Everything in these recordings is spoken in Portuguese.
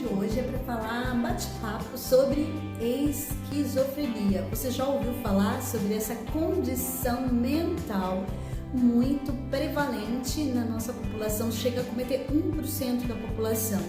de hoje é para falar bate-papo sobre esquizofrenia. Você já ouviu falar sobre essa condição mental muito prevalente na nossa população? Chega a cometer 1% da população.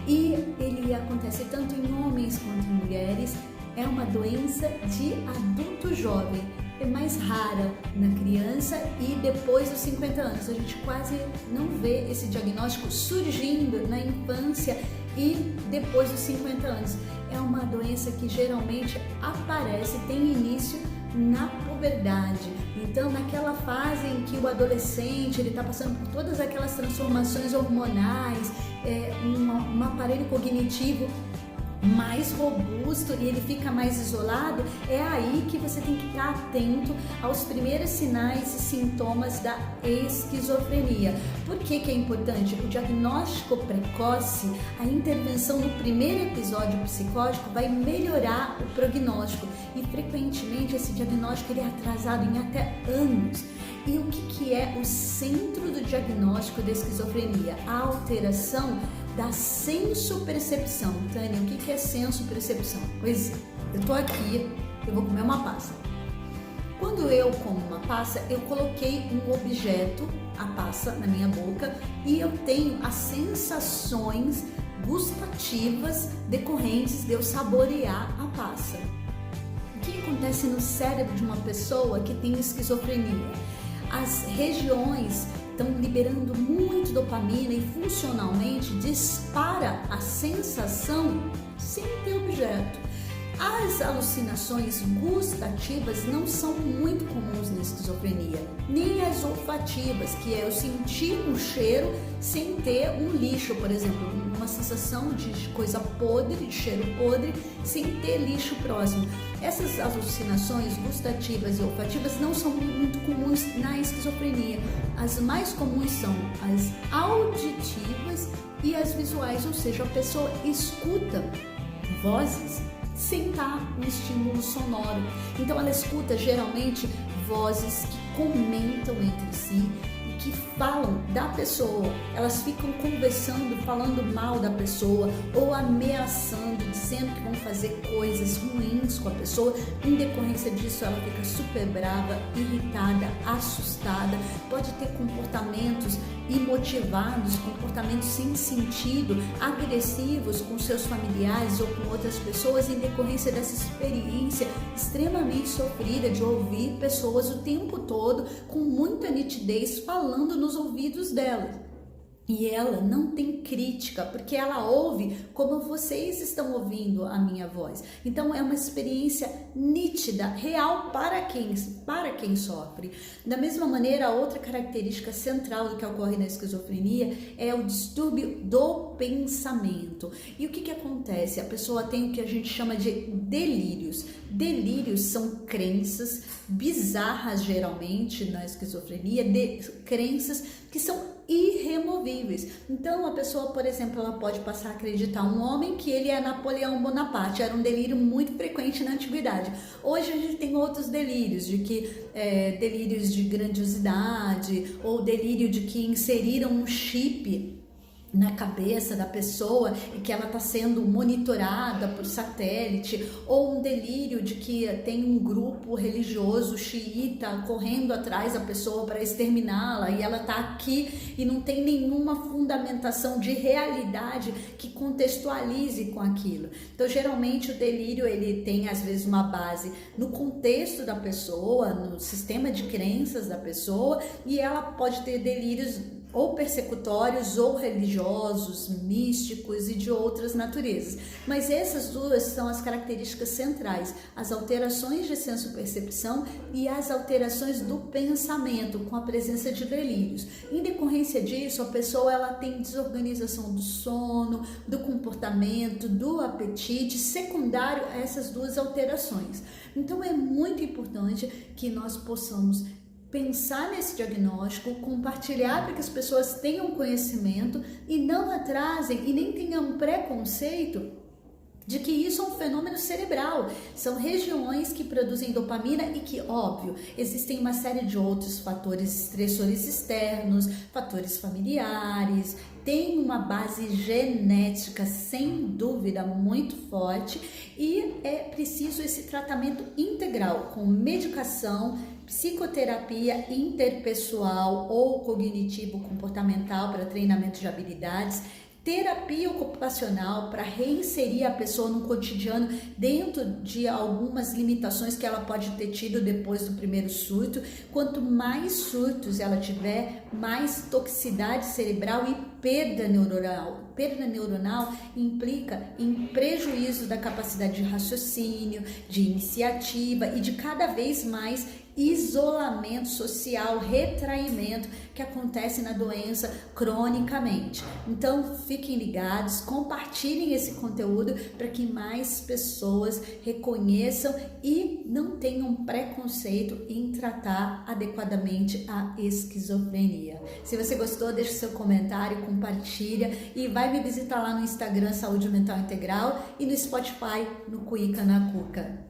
E ele acontece tanto em homens quanto em mulheres. É uma doença de adulto jovem. É mais rara na criança e depois dos 50 anos. A gente quase não vê esse diagnóstico surgindo na infância e depois dos 50 anos. É uma doença que geralmente aparece, tem início na puberdade. Então, naquela fase em que o adolescente ele está passando por todas aquelas transformações hormonais, um aparelho cognitivo mais robusto e ele fica mais isolado, é aí que você tem que estar atento aos primeiros sinais e sintomas da esquizofrenia. Por que é importante? O diagnóstico precoce, a intervenção no primeiro episódio psicótico vai melhorar o prognóstico e frequentemente esse diagnóstico ele é atrasado em até anos. E o que é o centro do diagnóstico da esquizofrenia? A alteração da senso-percepção. Tânia, o que é senso-percepção? Pois é, eu tô aqui, eu vou comer uma passa. Quando eu como uma passa, eu coloquei um objeto, a passa, na minha boca e eu tenho as sensações gustativas decorrentes de eu saborear a passa. O que acontece no cérebro de uma pessoa que tem esquizofrenia? As regiões estão liberando muito dopamina e funcionalmente dispara a sensação sem ter objeto. As alucinações gustativas não são muito comuns na esquizofrenia, nem as olfativas, que é eu sentir um cheiro sem ter um lixo, por exemplo, uma sensação de coisa podre, de cheiro podre, sem ter lixo próximo. Essas alucinações gustativas e olfativas não são muito comuns na esquizofrenia. As mais comuns são as auditivas e as visuais, ou seja, a pessoa escuta vozes sem estar um estímulo sonoro. Então ela escuta geralmente vozes que comentam entre si e que falam da pessoa. Elas ficam conversando, falando mal da pessoa ou ameaçando, dizendo que vão fazer coisas ruins com a pessoa. Em decorrência disso, ela fica super brava, irritada, assustada, pode ter comportamentos imotivados, comportamentos sem sentido, agressivos com seus familiares ou com outras pessoas em decorrência dessa experiência extremamente sofrida de ouvir pessoas o tempo todo com muita nitidez falando nos ouvidos dela. E ela não tem crítica, porque ela ouve como vocês estão ouvindo a minha voz. Então é uma experiência nítida, real para quem sofre. Da mesma maneira, a outra característica central do que ocorre na esquizofrenia é o distúrbio do pensamento. E o que acontece? A pessoa tem o que a gente chama de delírios. Delírios são crenças bizarras, geralmente, na esquizofrenia, crenças que são irremovíveis. Então a pessoa, por exemplo, ela pode passar a acreditar um homem que ele é Napoleão Bonaparte. Era um delírio muito frequente na antiguidade. Hoje a gente tem outros delírios, delírios de grandiosidade ou delírio de que inseriram um chip na cabeça da pessoa e que ela está sendo monitorada por satélite, ou um delírio de que tem um grupo religioso xiita correndo atrás da pessoa para exterminá-la e ela está aqui e não tem nenhuma fundamentação de realidade que contextualize com aquilo. Então geralmente o delírio ele tem às vezes uma base no contexto da pessoa, no sistema de crenças da pessoa, e ela pode ter delírios ou persecutórios ou religiosos, místicos e de outras naturezas. Mas essas duas são as características centrais, as alterações de senso-percepção e as alterações do pensamento com a presença de delírios. Em decorrência disso, a pessoa ela tem desorganização do sono, do comportamento, do apetite, secundário a essas duas alterações. Então é muito importante que nós possamos pensar nesse diagnóstico, compartilhar para que as pessoas tenham conhecimento e não atrasem e nem tenham um preconceito de que isso é um fenômeno cerebral. São regiões que produzem dopamina e que, óbvio, existem uma série de outros fatores estressores externos, fatores familiares, tem uma base genética, sem dúvida, muito forte, e é preciso esse tratamento integral com medicação, psicoterapia interpessoal ou cognitivo-comportamental para treinamento de habilidades, terapia ocupacional para reinserir a pessoa no cotidiano dentro de algumas limitações que ela pode ter tido depois do primeiro surto. Quanto mais surtos ela tiver, mais toxicidade cerebral e perda neuronal. Perda neuronal implica em prejuízo da capacidade de raciocínio, de iniciativa e de cada vez mais isolamento social, retraimento que acontece na doença cronicamente. Então, fiquem ligados, compartilhem esse conteúdo para que mais pessoas reconheçam e não tenham preconceito em tratar adequadamente a esquizofrenia. Se você gostou, deixe seu comentário, compartilha e vai me visitar lá no Instagram Saúde Mental Integral e no Spotify no Cuica na Cuca.